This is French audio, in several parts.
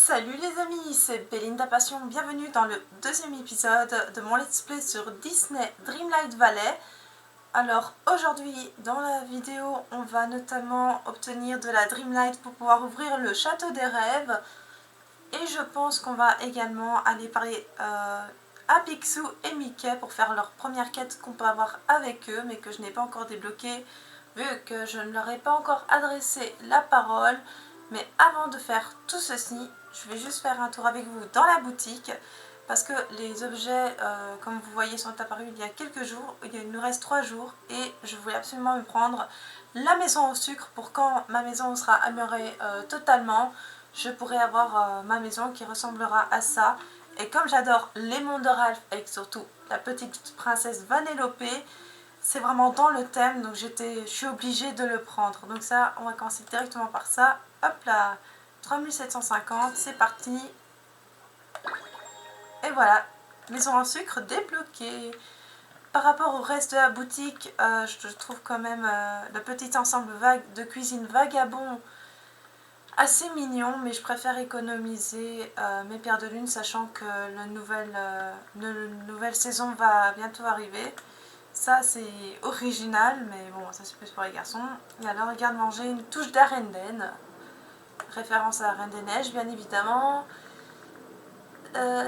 Salut les amis, c'est Belinda Passion, bienvenue dans le deuxième épisode de mon let's play sur Disney Dreamlight Valley. Alors aujourd'hui dans la vidéo on va notamment obtenir de la Dreamlight pour pouvoir ouvrir le château des rêves. Et je pense qu'on va également aller parler à Picsou et Mickey pour faire leur première quête qu'on peut avoir avec eux mais que je n'ai pas encore débloquée vu que je ne leur ai pas encore adressé la parole. Mais avant de faire tout ceci, je vais juste faire un tour avec vous dans la boutique parce que les objets, comme vous voyez, sont apparus il y a quelques jours. Il nous reste 3 jours et je voulais absolument me prendre la maison au sucre pour quand ma maison sera améliorée totalement. Je pourrai avoir ma maison qui ressemblera à ça. Et comme j'adore les mondes de Ralph et surtout la petite princesse Vanellope, c'est vraiment dans le thème, donc je suis obligée de le prendre. Donc ça, on va commencer directement par ça. Hop là, 3750, c'est parti. Et voilà, maison en sucre débloquée. Par rapport au reste de la boutique, je trouve quand même le petit ensemble de cuisine vagabond assez mignon, mais je préfère économiser mes pierres de lune, sachant que la nouvelle saison va bientôt arriver. Ça c'est original, mais bon, ça c'est plus pour les garçons. Et alors, regarde manger une touche d'Arenden. Référence à la Reine des Neiges, bien évidemment.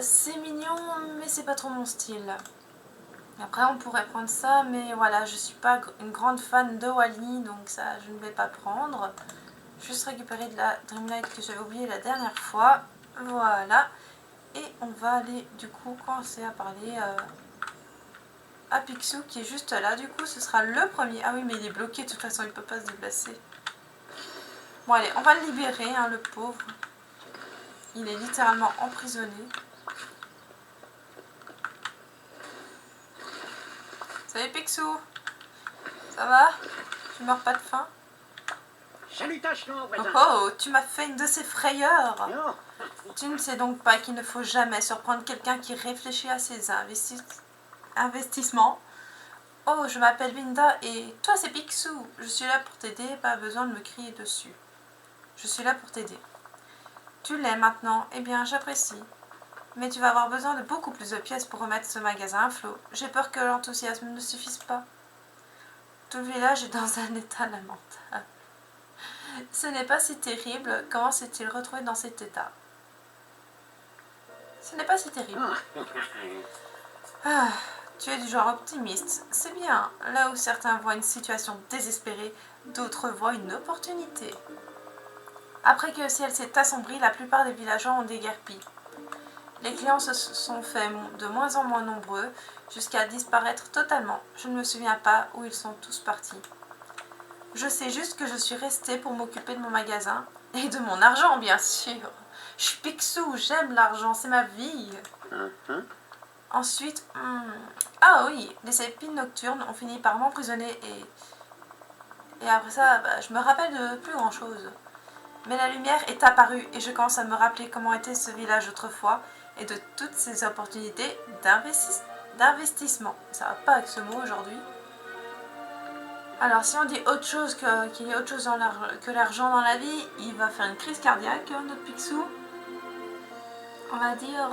C'est mignon, mais c'est pas trop mon style. Après, on pourrait prendre ça, mais voilà, je suis pas une grande fan de Wally, donc ça, je ne vais pas prendre. Juste récupérer de la Dreamlight que j'avais oublié la dernière fois. Voilà. Et on va aller, du coup, commencer à parler à Picsou, qui est juste là. Du coup, ce sera le premier. Ah oui, mais il est bloqué, de toute façon, il peut pas se déplacer. Bon, allez, on va le libérer, hein, le pauvre. Il est littéralement emprisonné. Salut Picsou. Ça va? Tu meurs pas de faim? Salutations, voisin. Oh, tu m'as fait une de ces frayeurs. Non. Tu ne sais donc pas qu'il ne faut jamais surprendre quelqu'un qui réfléchit à ses investissements. Oh, je m'appelle Linda et toi c'est Picsou. Je suis là pour t'aider, pas besoin de me crier dessus. Je suis là pour t'aider. Tu l'es maintenant, eh bien j'apprécie. Mais tu vas avoir besoin de beaucoup plus de pièces pour remettre ce magasin à flot. J'ai peur que l'enthousiasme ne suffise pas. Tout le village est dans un état lamentable. Ce n'est pas si terrible. Comment s'est-il retrouvé dans cet état? Ce n'est pas si terrible. Ah, tu es du genre optimiste. C'est bien. Là où certains voient une situation désespérée, d'autres voient une opportunité. Après que le ciel s'est assombri, la plupart des villageois ont déguerpi. Les clients se sont fait de moins en moins nombreux, jusqu'à disparaître totalement. Je ne me souviens pas où ils sont tous partis. Je sais juste que je suis restée pour m'occuper de mon magasin, et de mon argent bien sûr. Je suis Picsou, j'aime l'argent, c'est ma vie. Ensuite, ah oui, les épines nocturnes ont fini par m'emprisonner et après ça, je me rappelle de plus grand chose. Mais la lumière est apparue et je commence à me rappeler comment était ce village autrefois et de toutes ces opportunités d'investissement. Ça va pas avec ce mot aujourd'hui. Alors si on dit autre chose qu'il y a autre chose que l'argent dans la vie, il va faire une crise cardiaque, notre Picsou. On va dire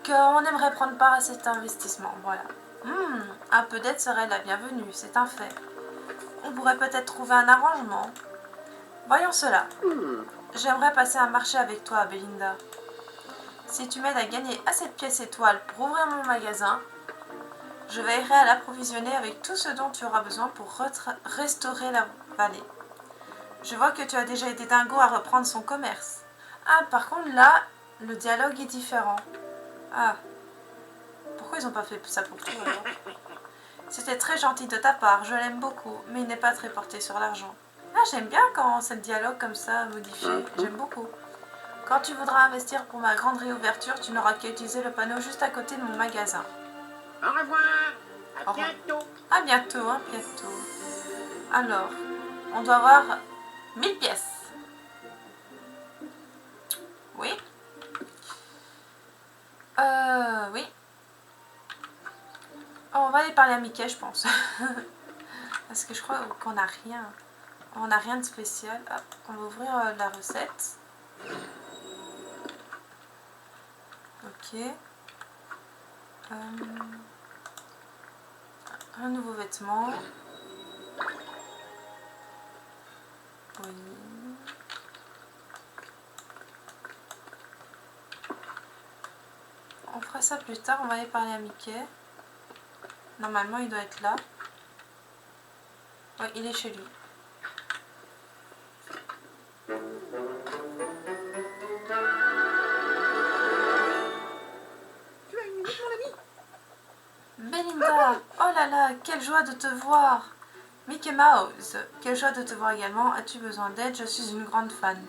qu'on aimerait prendre part à cet investissement, voilà. Un peu d'aide serait la bienvenue, c'est un fait. On pourrait peut-être trouver un arrangement. Voyons cela. J'aimerais passer un marché avec toi, Belinda. Si tu m'aides à gagner assez de pièces étoiles pour ouvrir mon magasin, je veillerai à l'approvisionner avec tout ce dont tu auras besoin pour restaurer la vallée. Je vois que tu as déjà aidé Dingo à reprendre son commerce. Ah, par contre, là, le dialogue est différent. Ah. Pourquoi ils n'ont pas fait ça pour toi alors? C'était très gentil de ta part, je l'aime beaucoup, mais il n'est pas très porté sur l'argent. Ah, j'aime bien quand c'est le dialogue comme ça, modifié, j'aime beaucoup. Quand tu voudras investir pour ma grande réouverture, tu n'auras qu'à utiliser le panneau juste à côté de mon magasin. Au revoir. À bientôt. À bientôt, hein, bientôt. Alors, on doit avoir 1000 pièces. Oui. Oui. Oh, on va aller parler à Mickey, je pense. Parce que je crois qu'on n'a rien. On n'a rien de spécial. Hop, on va ouvrir la recette. Ok. Un nouveau vêtement. Oui. On fera ça plus tard, on va aller parler à Mickey. Normalement, il doit être là. Oui, il est chez lui. Tu as une minute, mon ami? Belinda, oh là là, quelle joie de te voir. Mickey Mouse, quelle joie de te voir également. As-tu besoin d'aide? Je suis une grande fan.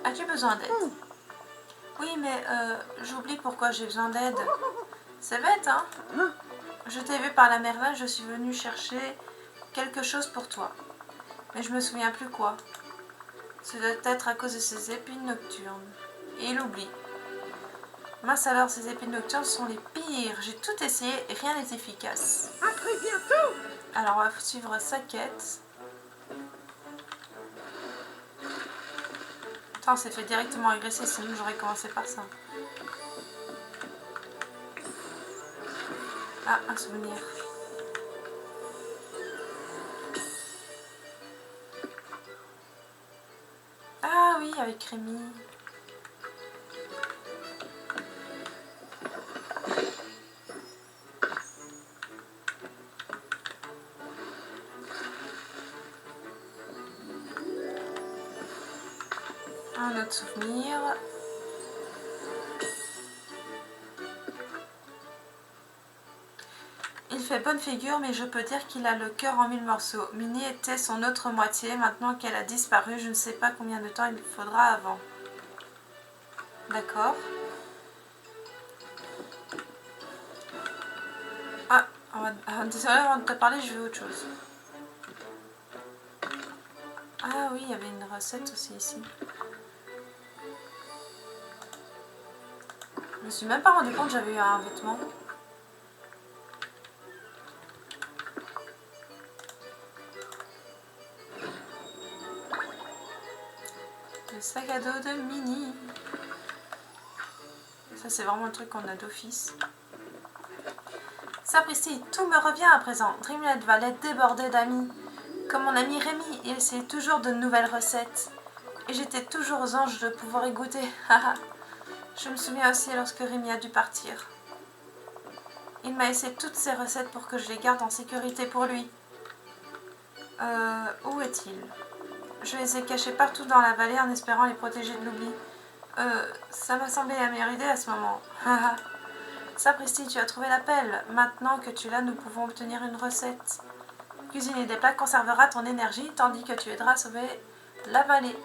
As-tu besoin d'aide? Oui, mais j'oublie pourquoi j'ai besoin d'aide. C'est bête, hein? Je t'ai vu par la merveille, je suis venue chercher quelque chose pour toi. Mais je me souviens plus quoi. Ce doit être à cause de ces épines nocturnes. Et il oublie. Mince alors, ces épines nocturnes sont les pires. J'ai tout essayé et rien n'est efficace. À très bientôt! Alors on va suivre sa quête. Putain, on s'est fait directement agresser, sinon j'aurais commencé par ça. Ah, un souvenir. Ah oui, avec Rémi. Un autre souvenir. Il fait bonne figure, mais je peux dire qu'il a le cœur en 1000 morceaux. Minnie était son autre moitié. Maintenant qu'elle a disparu, je ne sais pas combien de temps il faudra avant. D'accord. Ah, désolé, avant de te parler, je vais autre chose. Ah oui, il y avait une recette aussi ici. Je me suis même pas rendu compte que j'avais eu un vêtement. Le sac à dos de Minnie. Ça, c'est vraiment le truc qu'on a d'office. Sapristi, tout me revient à présent. Dreamland va l'être débordé d'amis. Comme mon ami Rémi, il essayait toujours de nouvelles recettes. Et j'étais toujours aux anges de pouvoir y goûter. Je me souviens aussi lorsque Rémi a dû partir. Il m'a laissé toutes ces recettes pour que je les garde en sécurité pour lui. Où est-il? Je les ai cachés partout dans la vallée en espérant les protéger de l'oubli. Ça m'a semblé la meilleure idée à ce moment. Sapristi, tu as trouvé l'appel. Maintenant que tu l'as, nous pouvons obtenir une recette. Cuisiner des plats conservera ton énergie tandis que tu aideras à sauver la vallée.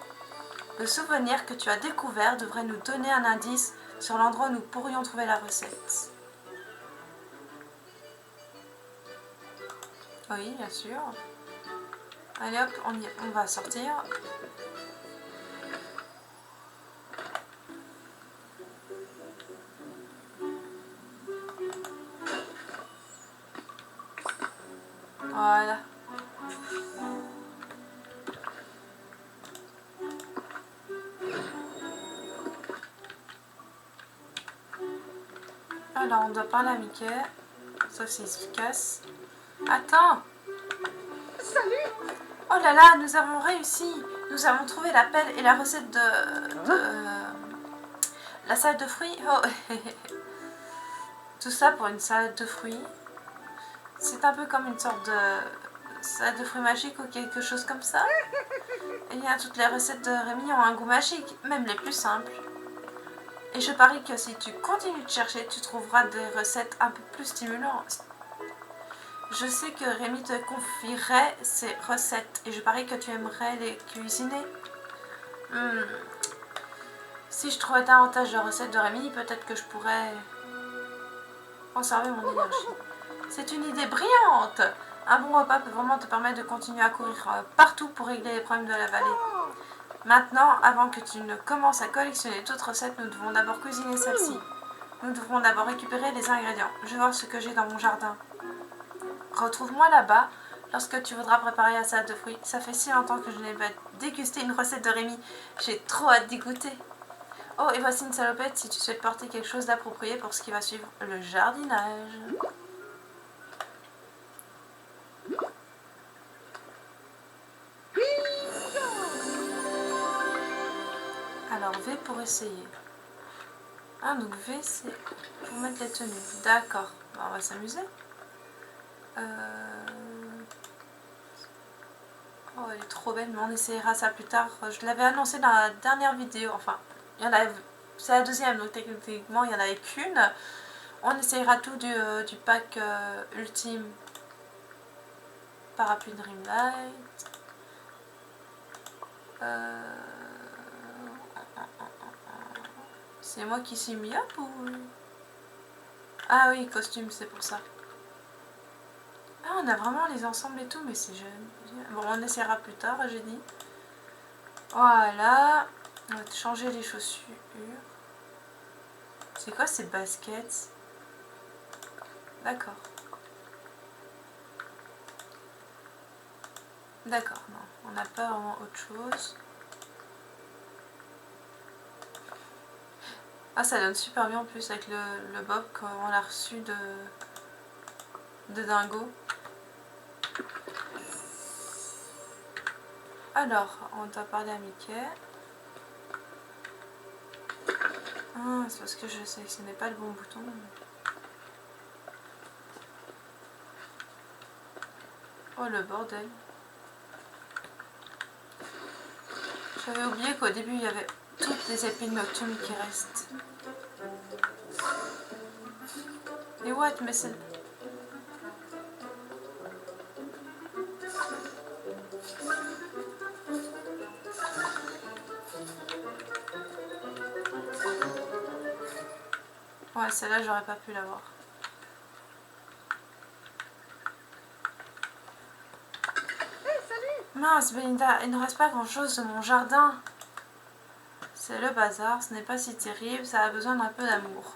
Le souvenir que tu as découvert devrait nous donner un indice sur l'endroit où nous pourrions trouver la recette. Oui, bien sûr. Allez hop, on va sortir. Voilà. Alors, on doit parler à Mickey. Sauf s'il se casse. Attends! Salut! Oh là là, nous avons réussi! Nous avons trouvé l'appel et la recette de la salade de fruits. Oh. Tout ça pour une salade de fruits. C'est un peu comme une sorte de salade de fruits magique ou quelque chose comme ça. Et bien, toutes les recettes de Rémi ont un goût magique, même les plus simples. Et je parie que si tu continues de chercher, tu trouveras des recettes un peu plus stimulantes. Je sais que Rémi te confierait ses recettes et je parie que tu aimerais les cuisiner. Si je trouvais davantage de recettes de Rémi, peut-être que je pourrais conserver mon énergie. C'est une idée brillante! Un bon repas peut vraiment te permettre de continuer à courir partout pour régler les problèmes de la vallée. Maintenant, avant que tu ne commences à collectionner d'autres recettes, nous devons d'abord cuisiner celle-ci. Nous devrons d'abord récupérer les ingrédients. Je vais voir ce que j'ai dans mon jardin. Retrouve-moi là-bas lorsque tu voudras préparer la salade de fruits. Ça fait si longtemps que je n'ai pas dégusté une recette de Rémi. J'ai trop hâte d'y goûter. Oh, et voici une salopette si tu souhaites porter quelque chose d'approprié pour ce qui va suivre le jardinage. Alors, V pour essayer. Ah, donc V, c'est pour mettre la tenue. D'accord. Bah, on va s'amuser. Oh, elle est trop belle, mais on essayera ça plus tard. Je l'avais annoncé dans la dernière vidéo. Enfin, il y en a... c'est la deuxième, donc techniquement, il n'y en avait qu'une. On essayera tout du pack ultime parapluie Dreamlight. C'est moi qui suis mis up ou... Ah oui, costume, c'est pour ça. Ah, on a vraiment les ensembles et tout, mais c'est jeune. Bon, on essaiera plus tard, j'ai dit. Voilà. On va changer les chaussures. C'est quoi ces baskets? D'accord. D'accord, non. On n'a pas vraiment autre chose. Ah, ça donne super bien en plus avec le bob qu'on a reçu de Dingo. Alors, on doit parler à Mickey. Ah, c'est parce que je sélectionnais pas le bon bouton. Oh, le bordel. J'avais oublié qu'au début, il y avait toutes les épines nocturnes qui restent. Et what, mais c'est... Ouais, celle-là, j'aurais pas pu l'avoir. Hey, salut! Mince, Belinda, il ne reste pas grand-chose de mon jardin. C'est le bazar, ce n'est pas si terrible, ça a besoin d'un peu d'amour.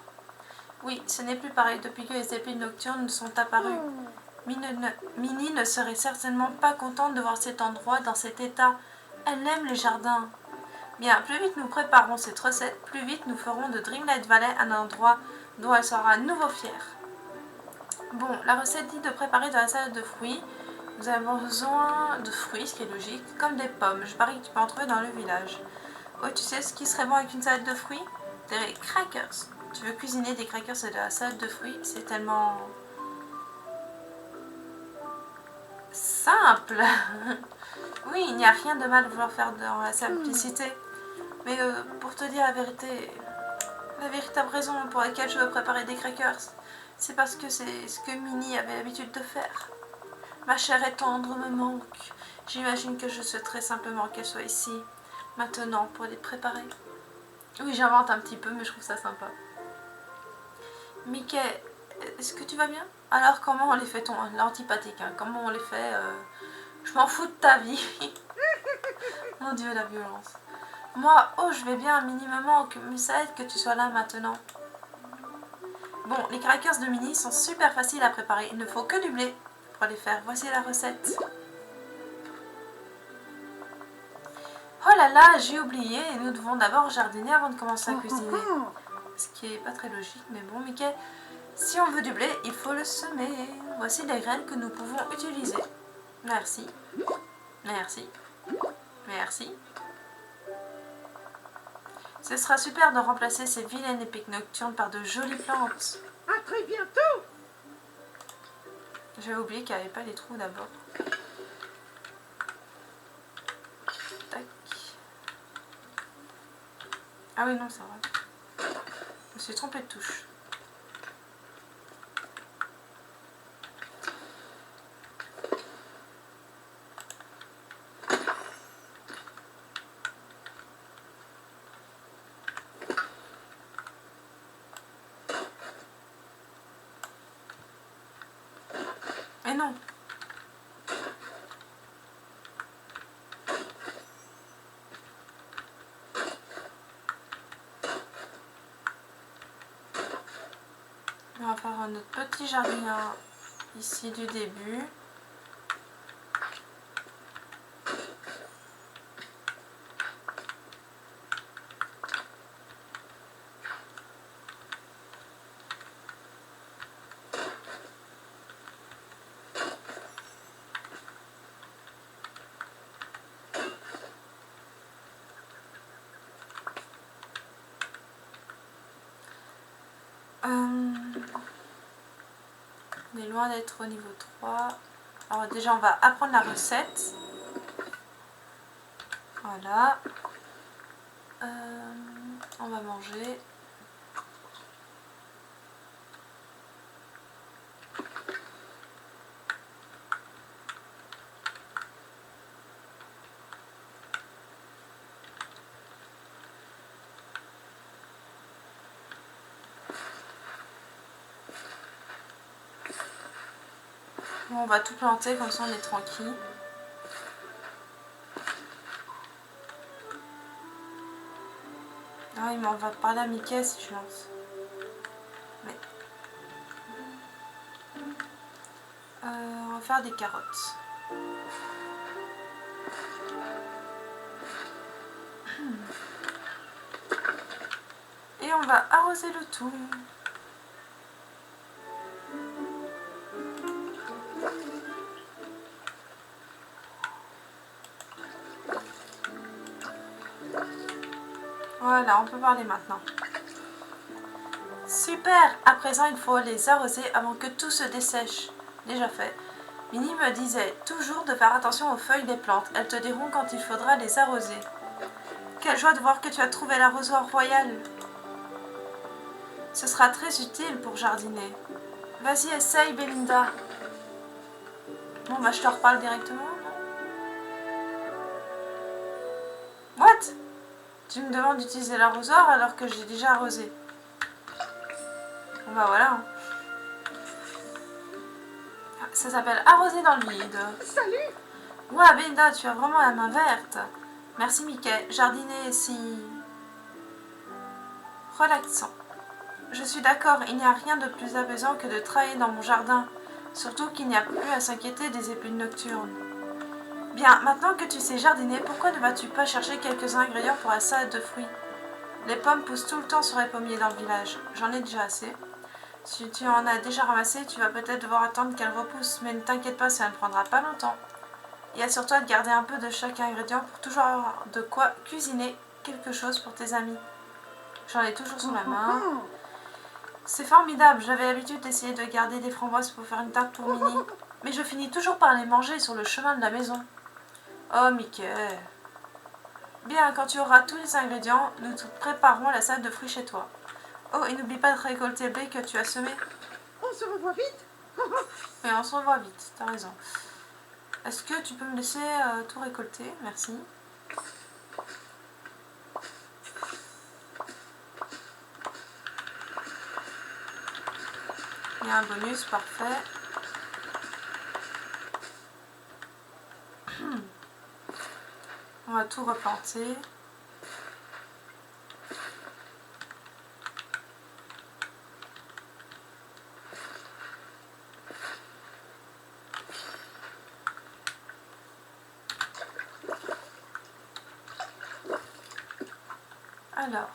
Oui, ce n'est plus pareil depuis que les épines nocturnes sont apparues. Minnie ne serait certainement pas contente de voir cet endroit dans cet état. Elle aime les jardins. Bien, plus vite nous préparons cette recette, plus vite nous ferons de Dreamlight Valley un endroit dont elle sera à nouveau fière. Bon, la recette dit de préparer de la salade de fruits. Nous avons besoin de fruits, ce qui est logique, comme des pommes. Je parie que tu peux en trouver dans le village. Oh, tu sais ce qui serait bon avec une salade de fruits? Des crackers. Tu veux cuisiner des crackers et de la salade de fruits? C'est tellement... simple. Oui, il n'y a rien de mal à vouloir faire dans la simplicité. Mais pour te dire la véritable raison pour laquelle je veux préparer des crackers, c'est parce que c'est ce que Minnie avait l'habitude de faire. Ma chair est tendre me manque. J'imagine que je souhaiterais simplement qu'elle soit ici, maintenant, pour les préparer. Oui, j'invente un petit peu, mais je trouve ça sympa. Mickey, est-ce que tu vas bien? Alors, comment on les fait l'antipathique, hein? Comment on les fait Je m'en fous de ta vie. Mon Dieu, la violence. Moi, oh, je vais bien, Minnie me manque, mais ça aide que tu sois là maintenant. Bon, les crackers de Minnie sont super faciles à préparer. Il ne faut que du blé pour les faire. Voici la recette. Oh là là, j'ai oublié. Nous devons d'abord jardiner avant de commencer à cuisiner. Ce qui est pas très logique, mais bon, Mickey, si on veut du blé, il faut le semer. Voici les graines que nous pouvons utiliser. Merci. Merci. Merci. Ce sera super de remplacer ces vilaines épines nocturnes par de jolies plantes. À très bientôt! J'avais oublié qu'il n'y avait pas les trous d'abord. Tac. Ah oui, non, c'est vrai. Je me suis trompée de touche. Mais non. On va faire notre petit jardin ici du début. On est loin d'être au niveau 3. Alors déjà, on va apprendre la recette. Voilà. On va manger. Bon, on va tout planter, comme ça on est tranquille. Ah oui, mais on va parler à Mickey si je lance. Mais... on va faire des carottes. Et on va arroser le tout. Voilà, on peut parler maintenant. Super! À présent, il faut les arroser avant que tout se dessèche. Déjà fait. Minnie me disait toujours de faire attention aux feuilles des plantes. Elles te diront quand il faudra les arroser. Quelle joie de voir que tu as trouvé l'arrosoir royal. Ce sera très utile pour jardiner. Vas-y, essaye, Belinda. Bon, bah, je te reparle directement, non? What? Tu me demandes d'utiliser l'arrosoir alors que j'ai déjà arrosé. Bon, bah, voilà. Ça s'appelle arroser dans le vide. Salut! Ouais, Belinda, tu as vraiment la main verte. Merci, Mickey. Jardiner est si... relaxant. Je suis d'accord, il n'y a rien de plus apaisant que de travailler dans mon jardin. Surtout qu'il n'y a plus à s'inquiéter des épines nocturnes. Bien, maintenant que tu sais jardiner, pourquoi ne vas-tu pas chercher quelques ingrédients pour la salade de fruits? Les pommes poussent tout le temps sur les pommiers dans le village. J'en ai déjà assez. Si tu en as déjà ramassé, tu vas peut-être devoir attendre qu'elles repoussent, mais ne t'inquiète pas, ça ne prendra pas longtemps. Et assure-toi de garder un peu de chaque ingrédient pour toujours avoir de quoi cuisiner quelque chose pour tes amis. J'en ai toujours sous la main. C'est formidable, j'avais l'habitude d'essayer de garder des framboises pour faire une tarte pour Minnie. Mais je finis toujours par les manger sur le chemin de la maison. Oh, Mickey. Bien, quand tu auras tous les ingrédients, nous te préparerons la salade de fruits chez toi. Oh, et n'oublie pas de récolter le blé que tu as semé. On se revoit vite. Mais on se revoit vite, t'as raison. Est-ce que tu peux me laisser tout récolter? Merci. Il y a un bonus, parfait. On va tout replanter. Alors,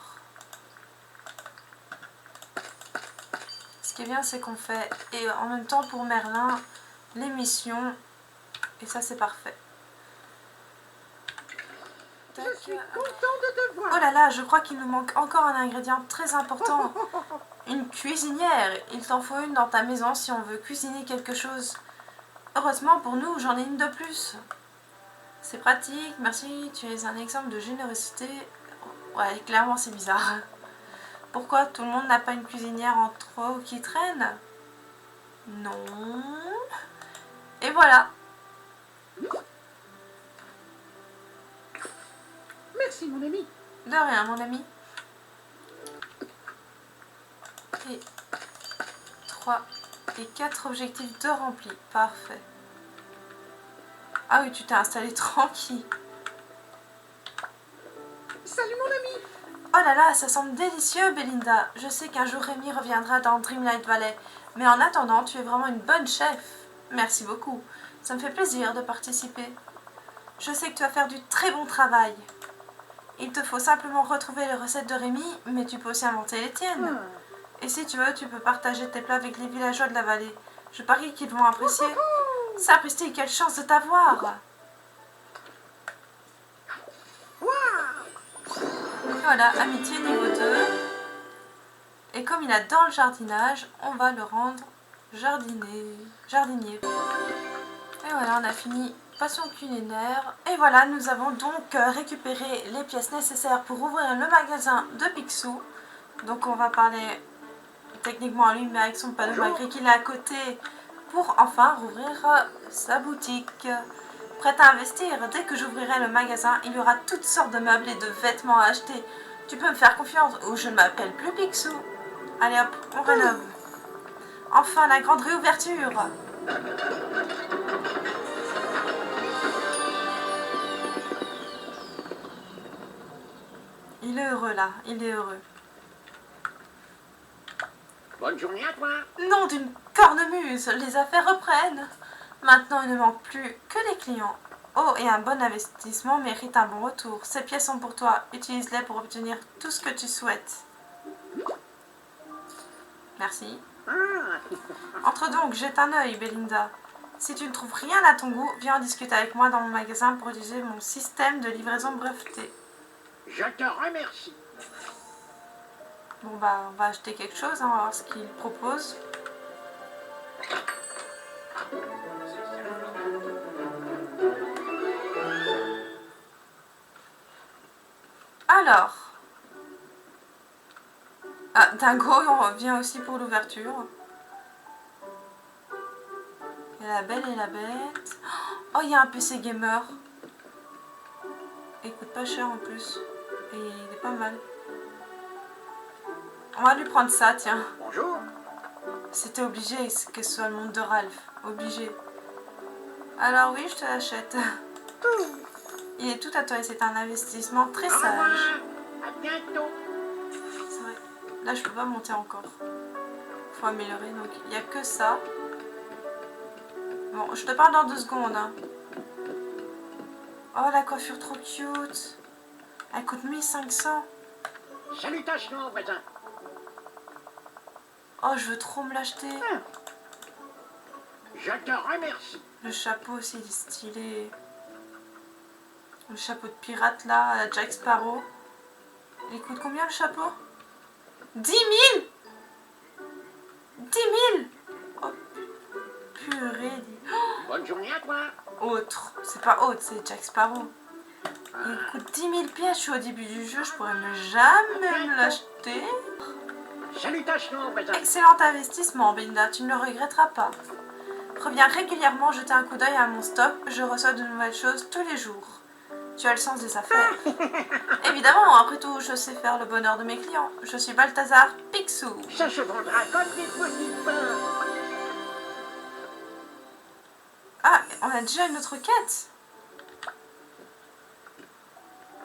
ce qui est bien, c'est qu'on fait, et en même temps pour Merlin, l'émission, et ça c'est parfait. Je suis content de te voir. Oh là là, je crois qu'il nous manque encore un ingrédient très important. Une cuisinière. Il t'en faut une dans ta maison si on veut cuisiner quelque chose. Heureusement pour nous, j'en ai une de plus. C'est pratique, merci, tu es un exemple de générosité. Ouais, clairement c'est bizarre. Pourquoi tout le monde n'a pas une cuisinière en trop qui traîne? Non. Et voilà. Merci, mon ami. De rien, mon ami. Et 3 et 4 objectifs de remplis. Parfait. Ah oui, tu t'es installé tranquille. Salut, mon ami. Oh là là, ça semble délicieux, Belinda. Je sais qu'un jour Rémi reviendra dans Dreamlight Valley. Mais en attendant, tu es vraiment une bonne chef. Merci beaucoup. Ça me fait plaisir de participer. Je sais que tu vas faire du très bon travail. Il te faut simplement retrouver les recettes de Rémi, mais tu peux aussi inventer les tiennes. Et si tu veux, tu peux partager tes plats avec les villageois de la vallée. Je parie qu'ils vont apprécier. Sapristi, quelle chance de t'avoir! Voilà, amitié niveau 2. Et comme il adore le jardinage, on va le rendre jardinier. Et voilà, on a fini passion culinaire. Et voilà, nous avons donc récupéré les pièces nécessaires pour ouvrir le magasin de Picsou. Donc on va parler techniquement à lui, mais avec son panneau, malgré qu'il est à côté, pour enfin rouvrir sa boutique. Prête à investir, dès que j'ouvrirai le magasin, il y aura toutes sortes de meubles et de vêtements à acheter. Tu peux me faire confiance ou je ne m'appelle plus Picsou. Allez hop, on rénove. Enfin, la grande réouverture. Il est heureux là, il est heureux. Bonne journée à toi. Nom d'une cornemuse, les affaires reprennent. Maintenant, il ne manque plus que les clients. Oh, et un bon investissement mérite un bon retour. Ces pièces sont pour toi. Utilise-les pour obtenir tout ce que tu souhaites. Merci. Entre donc, jette un œil, Belinda. Si tu ne trouves rien à ton goût, viens en discuter avec moi dans mon magasin pour utiliser mon système de livraison breveté. Je te remercie. Bon bah, on va acheter quelque chose, hein, on va voir ce qu'il propose. Alors. Ah, Dingo, on revient aussi pour l'ouverture. Et la belle et la bête. Oh, il y a un PC gamer. Il coûte pas cher en plus. Et il est pas mal. On va lui prendre ça, tiens. Bonjour. C'était obligé que ce soit le monde de Ralph. Obligé. Alors oui, je te l'achète. Il est tout à toi et c'est un investissement très Au revoir. sage. À bientôt. C'est vrai. Là, je peux pas monter encore. Faut améliorer, donc il n'y a que ça. Bon, je te parle dans 2 secondes. Hein. Oh, la coiffure trop cute. Elle coûte 1500. Salutations, voisin. Oh, je veux trop me l'acheter. Je te remercie. Le chapeau aussi, il est stylé. Le chapeau de pirate là, à la Jack Sparrow. Il coûte combien le chapeau? 10 000 10 000. Oh, purée. Bonne journée à toi. Autre. C'est pas autre, c'est Jack Sparrow. Il coûte 10 000 pièces. Je suis au début du jeu, je pourrais jamais me l'acheter. Salutations, voisin. Excellent investissement, Belinda. Tu ne le regretteras pas. Reviens régulièrement jeter un coup d'œil à mon stock. Je reçois de nouvelles choses tous les jours. Tu as le sens des affaires. Évidemment, après tout, je sais faire le bonheur de mes clients. Je suis Balthazar Picsou. Ça se vendra comme des petits pains. Ah, on a déjà une autre quête.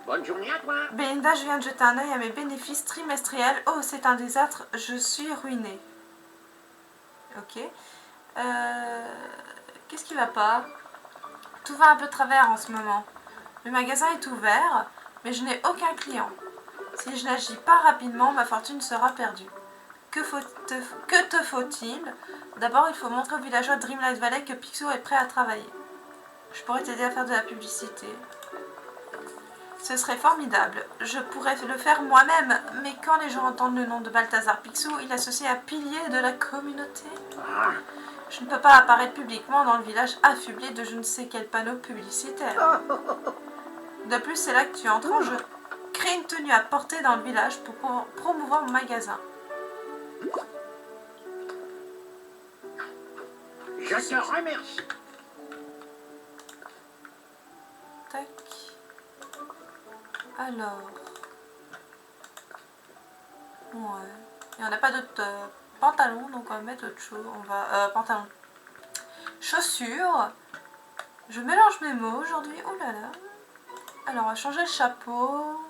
Bonne journée à toi. Belinda, je viens de jeter un œil à mes bénéfices trimestriels. Oh, c'est un désastre. Je suis ruinée. Ok. Qu'est-ce qui va pas? Tout va un peu de travers en ce moment. Le magasin est ouvert, mais je n'ai aucun client. Si je n'agis pas rapidement, ma fortune sera perdue. Que te faut-il? D'abord, il faut montrer aux villageois de Dreamlight Valley que Picsou est prêt à travailler. Je pourrais t'aider à faire de la publicité. Ce serait formidable. Je pourrais le faire moi-même, mais quand les gens entendent le nom de Balthazar Picsou, il est associé à pilier de la communauté. Je ne peux pas apparaître publiquement dans le village affublé de je ne sais quel panneau publicitaire. De plus, c'est là que tu entres en jeu. Crée une tenue à porter dans le village pour promouvoir mon magasin. Je te remercie. Tac. Alors. Ouais. Et on n'a pas d'autres pantalons, donc on va mettre autre chose. On va. Pantalon. Chaussures. Je mélange mes mots aujourd'hui. Oh là là. Alors, on va changer le chapeau.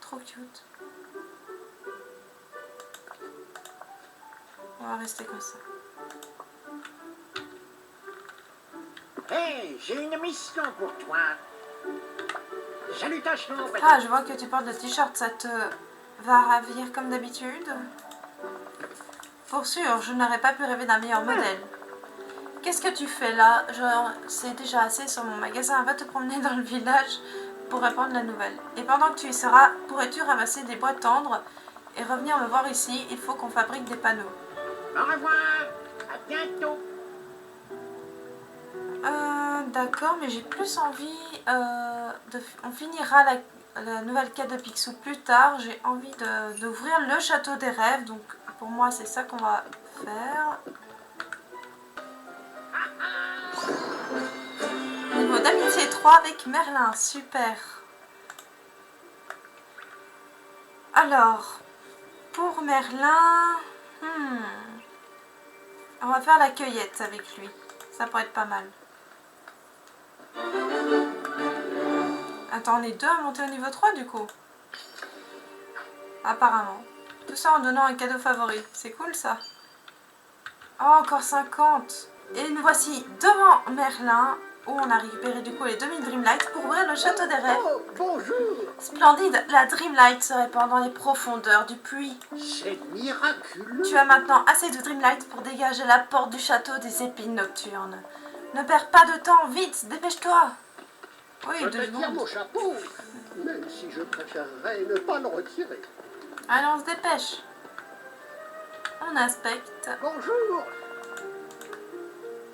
Trop cute. On va rester comme ça. Hey, j'ai une mission pour toi. Salutations, voisin. Ah, je vois que tu portes le t-shirt. Ça te va ravir comme d'habitude? Pour sûr, je n'aurais pas pu rêver d'un meilleur modèle. Qu'est-ce que tu fais là? C'est déjà assez sur mon magasin. Va te promener dans le village. pour répandre la nouvelle. Et pendant que tu y seras, pourrais-tu ramasser des bois tendres et revenir me voir ici? Il faut qu'on fabrique des panneaux. Au revoir. À bientôt. D'accord, mais j'ai plus envie on finira la nouvelle quête de Picsou plus tard. J'ai envie d'ouvrir le château des rêves, donc pour moi c'est ça qu'on va faire. Niveau d'amitié 3 avec Merlin, super. Alors, pour Merlin, on va faire la cueillette avec lui. Ça pourrait être pas mal. Attends, on est deux à monter au niveau 3 du coup. Apparemment. Tout ça en donnant un cadeau favori. C'est cool ça. Oh, encore 50. Et nous voici devant Merlin, où on a récupéré du coup les 2000 Dreamlight pour ouvrir le château des rêves. Oh, bonjour. Splendide, la Dreamlight se répand dans les profondeurs du puits. C'est miraculeux. Tu as maintenant assez de Dreamlight pour dégager la porte du château des épines nocturnes. Ne perds pas de temps, vite, dépêche-toi. Oui, Je 2 te tire secondes. mon chapeau, même si je préférerais ne pas le retirer. Allez, on se dépêche. On inspecte. Bonjour.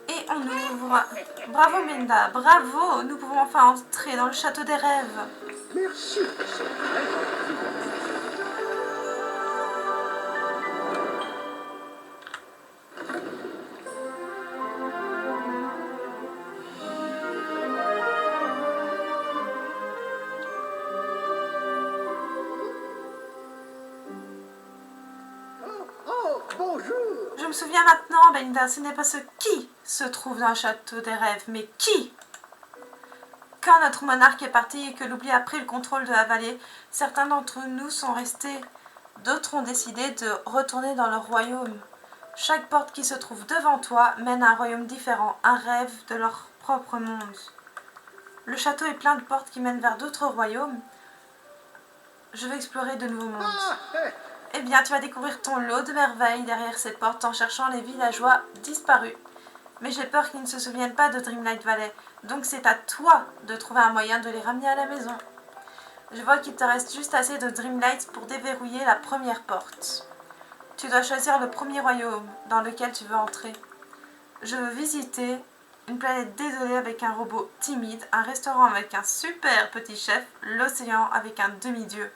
Et on ouvre. Bravo Menda, bravo. Nous pouvons enfin entrer dans le château des rêves. Merci. C'est très gentil. Oh, bonjour. Je me souviens maintenant, Belinda, ce n'est pas ce qui se trouve dans le château des rêves, mais qui. Quand notre monarque est parti et que l'oubli a pris le contrôle de la vallée, certains d'entre nous sont restés. D'autres ont décidé de retourner dans leur royaume. Chaque porte qui se trouve devant toi mène à un royaume différent, un rêve de leur propre monde. Le château est plein de portes qui mènent vers d'autres royaumes. Je vais explorer de nouveaux mondes. Eh bien, tu vas découvrir ton lot de merveilles derrière ces portes en cherchant les villageois disparus. Mais j'ai peur qu'ils ne se souviennent pas de Dreamlight Valley, donc c'est à toi de trouver un moyen de les ramener à la maison. Je vois qu'il te reste juste assez de Dreamlight pour déverrouiller la première porte. Tu dois choisir le premier royaume dans lequel tu veux entrer. Je veux visiter une planète désolée avec un robot timide, un restaurant avec un super petit chef, l'océan avec un demi-dieu.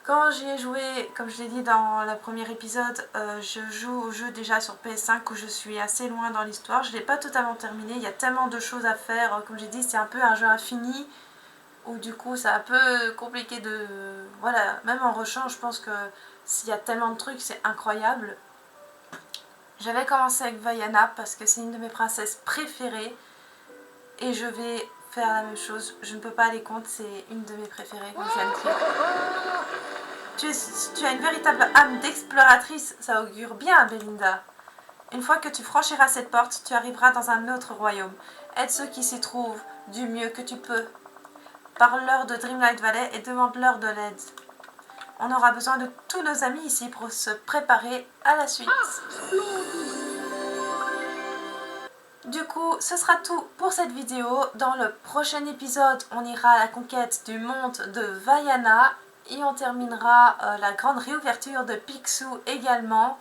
Quand j'y ai joué, comme je l'ai dit dans le premier épisode, je joue au jeu déjà sur PS5 où je suis assez loin dans l'histoire. Je ne l'ai pas totalement terminé, il y a tellement de choses à faire. Comme j'ai dit, c'est un peu un jeu infini où du coup c'est un peu compliqué de... Voilà, même en rushant, je pense que s'il y a tellement de trucs, c'est incroyable. J'avais commencé avec Vaiana parce que c'est une de mes princesses préférées et je vais faire la même chose. Je ne peux pas aller contre, c'est une de mes préférées, comme je viens de dire. Tu as une véritable âme d'exploratrice, ça augure bien, Belinda. Une fois que tu franchiras cette porte, tu arriveras dans un autre royaume. Aide ceux qui s'y trouvent du mieux que tu peux. Parle-leur de Dreamlight Valley et demande-leur de l'aide. On aura besoin de tous nos amis ici pour se préparer à la suite. Du coup, ce sera tout pour cette vidéo. Dans le prochain épisode, on ira à la conquête du monde de Vaiana. Et on terminera la grande réouverture de Picsou également.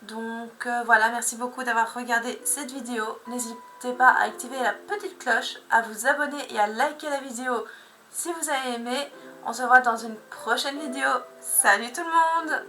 Donc voilà, merci beaucoup d'avoir regardé cette vidéo. N'hésitez pas à activer la petite cloche, à vous abonner et à liker la vidéo si vous avez aimé. On se voit dans une prochaine vidéo. Salut tout le monde!